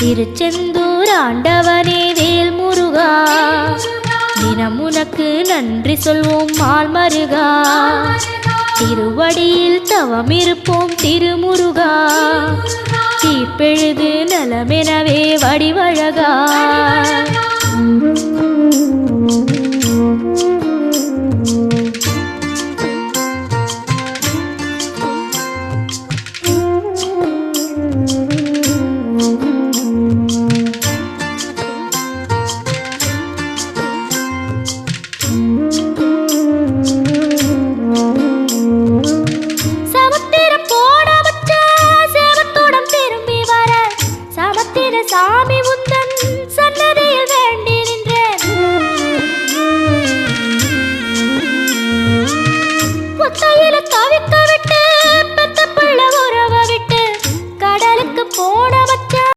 திருச்செந்தூர் ஆண்டவனே வேல் முருகா, தினம் உனக்கு நன்றி சொல்வோம் மால் மருகா. திருவடியில் தவம் இருப்போம் திருமுருகா, தீப்பெழுது நலமெனவே வடிவழகா. சாமி